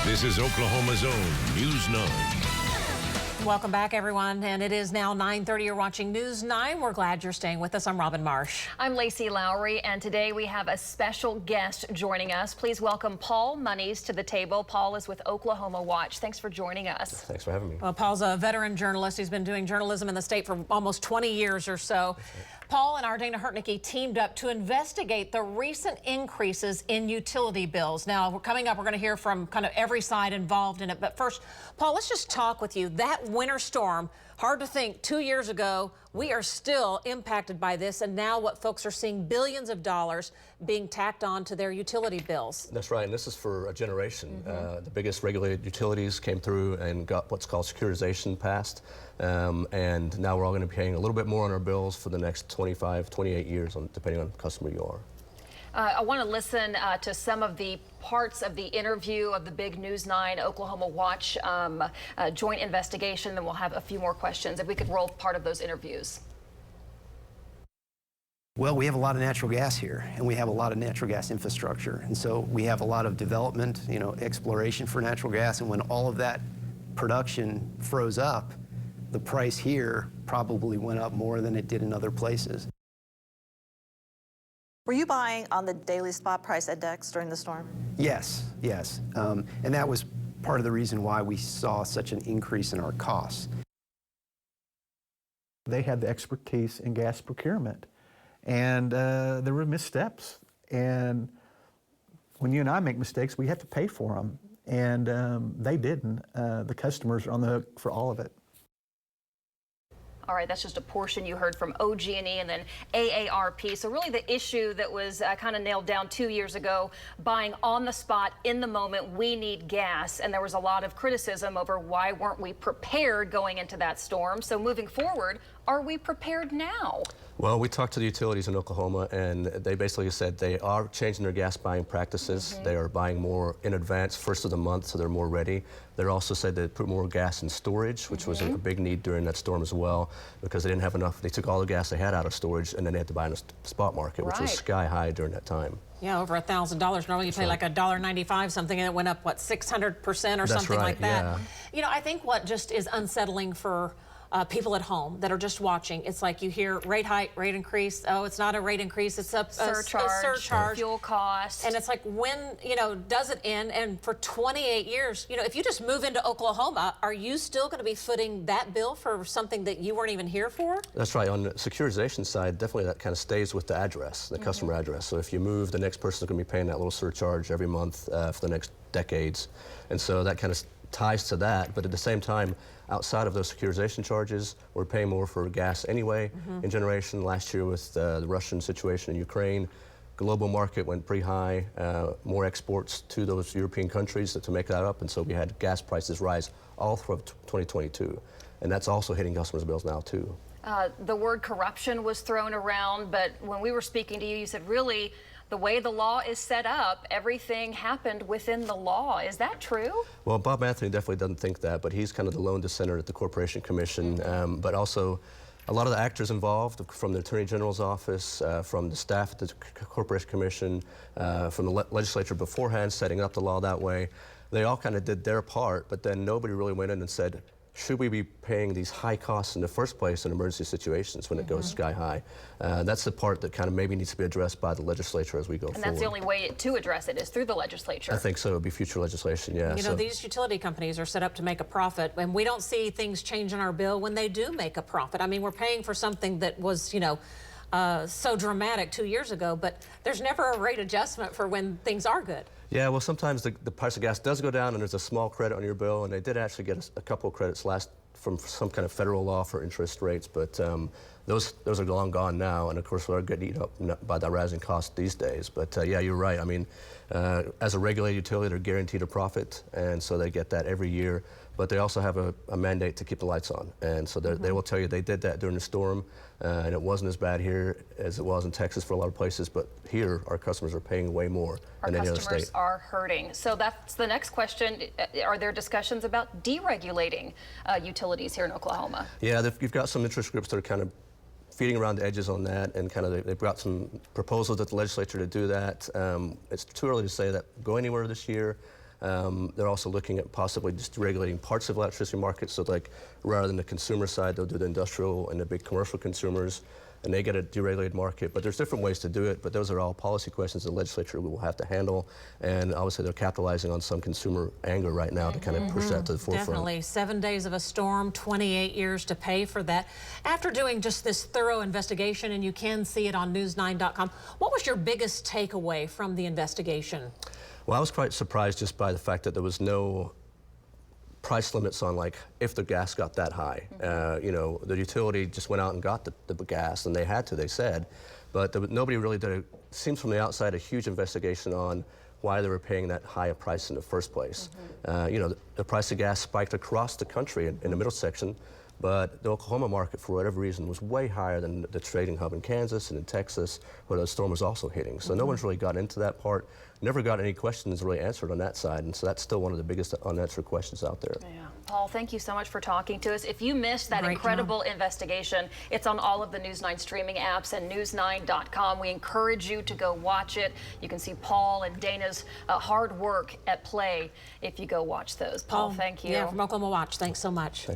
This is Oklahoma's own News 9. Welcome back, everyone, and it is now 9:30. You're watching News 9. We're glad you're staying with us. I'm Robin Marsh. I'm Lacie Lowry, and today we have a special guest joining us. Please welcome Paul Monies to the table. Paul is with Oklahoma Watch. Thanks for joining us. Thanks for having me. Well, Paul's a veteran journalist. He's been doing journalism in the state for almost 20 years or so. Paul and our Dana Hertneky teamed up to investigate the recent increases in utility bills. Now, coming up, we're going to hear from kind of every side involved in it. But first, Paul, let's just talk with you. That winter storm, hard to think 2 years ago, we are still impacted by this. And now what folks are seeing, billions of dollars being tacked on to their utility bills. That's right, and this is for a generation. The biggest regulated utilities came through and got what's called securitization passed. And now we're all going to be paying a little bit more on our bills for the next 25, 28 years, depending on the customer you are. I want to listen to some of the parts of the interview of the big News 9 Oklahoma Watch joint investigation, then we'll have a few more questions. If we could roll part of those interviews. Well, we have a lot of natural gas here, and we have a lot of natural gas infrastructure. And so we have a lot of development, exploration for natural gas. And when all of that production froze up, the price here probably went up more than it did in other places. Were you buying on the daily spot price index during the storm? Yes. And that was part of the reason why we saw such an increase in our costs. They had the expertise in gas procurement, and there were missteps. And when you and I make mistakes, we have to pay for them, and they didn't. The customers are on the hook for all of it. All right, that's just a portion you heard from OG&E and then AARP. So really the issue that was kind of nailed down 2 years ago, buying on the spot, in the moment, we need gas. And there was a lot of criticism over why weren't we prepared going into that storm. So moving forward, are we prepared now? Well, we talked to the utilities in Oklahoma, and they basically said they are changing their gas buying practices. They are buying more in advance, first of the month, so they're more ready. They also said they put more gas in storage, which was a big need during that storm as well, because they didn't have enough. They took all the gas they had out of storage, and then they had to buy in the spot market, which was sky high during that time. Yeah, over $1,000. Normally you pay like $1.95 something, and it went up, what, 600% or something like that. Yeah. I think what just is unsettling for people at home that are just watching, it's like you hear rate hike, rate increase. Oh, it's not a rate increase, it's a surcharge, fuel cost. And it's like, when, does it end? And for 28 years, if you just move into Oklahoma, are you still going to be footing that bill for something that you weren't even here for? That's right. On the securitization side, definitely that kind of stays with the address, the customer address. So if you move, the next person's going to be paying that little surcharge every month for the next decades. And so that kind of ties to that, but at the same time, outside of those securitization charges, we're paying more for gas anyway in generation. Last year with the Russian situation in Ukraine, global market went pretty high, more exports to those European countries to make that up, and so we had gas prices rise all through 2022, and that's also hitting customers' bills now too. The word corruption was thrown around, but when we were speaking to you, you said really the way the law is set up, everything happened within the law. Is that true? Well, Bob Anthony definitely doesn't think that, but he's kind of the lone dissenter at the Corporation Commission. But also, a lot of the actors involved, from the Attorney General's office, from the staff at the Corporation Commission, from the legislature beforehand, setting up the law that way, they all kind of did their part, but then nobody really went in and said, should we be paying these high costs in the first place in emergency situations when it goes sky high? That's the part that kind of maybe needs to be addressed by the legislature as we go forward. And that's the only way to address it, is through the legislature. I think so. It would be future legislation, yeah. These utility companies are set up to make a profit, and we don't see things change in our bill when they do make a profit. I mean, we're paying for something that was, so dramatic 2 years ago, but there's never a rate adjustment for when things are good. Yeah, well, sometimes the price of gas does go down and there's a small credit on your bill, and they did actually get a couple of credits from some kind of federal law for interest rates, but those are long gone now, and of course we're getting eaten up by the rising cost these days. But yeah, you're right. I mean, as a regulated utility, they're guaranteed a profit, and so they get that every year. But they also have a mandate to keep the lights on, and so they will tell you they did that during the storm, and it wasn't as bad here as it was in Texas for a lot of places. But here, our customers are paying way more than any other state. Our customers are hurting. So that's the next question. Are there discussions about deregulating utilities here in Oklahoma? Yeah, you've got some interest groups that are kind of feeding around the edges on that, and kind of they've got some proposals at the legislature to do that. It's too early to say that go anywhere this year. They're also looking at possibly just regulating parts of the electricity market. So like rather than the consumer side, they'll do the industrial and the big commercial consumers, and they get a deregulated market. But there's different ways to do it, but those are all policy questions the legislature will have to handle. And obviously they're capitalizing on some consumer anger right now to kind of push that to the forefront. Definitely. 7 days of a storm, 28 years to pay for that. After doing just this thorough investigation, and you can see it on news9.com, what was your biggest takeaway from the investigation? Well, I was quite surprised just by the fact that there was no price limits on like if the gas got that high. You know, the utility just went out and got the gas, and they had to, they said, but nobody really did, seems from the outside, a huge investigation on why they were paying that high a price in the first place. You know, the price of gas spiked across the country in the middle section, but the Oklahoma market, for whatever reason, was way higher than the trading hub in Kansas and in Texas, where the storm was also hitting. So no one's really got into that part. Never got any questions really answered on that side, and so that's still one of the biggest unanswered questions out there. Yeah. Paul, thank you so much for talking to us. If you missed that incredible investigation, it's on all of the News 9 streaming apps and news9.com. We encourage you to go watch it. You can see Paul and Dana's hard work at play if you go watch those. Paul, thank you. Yeah, from Oklahoma Watch, thanks so much. Thanks.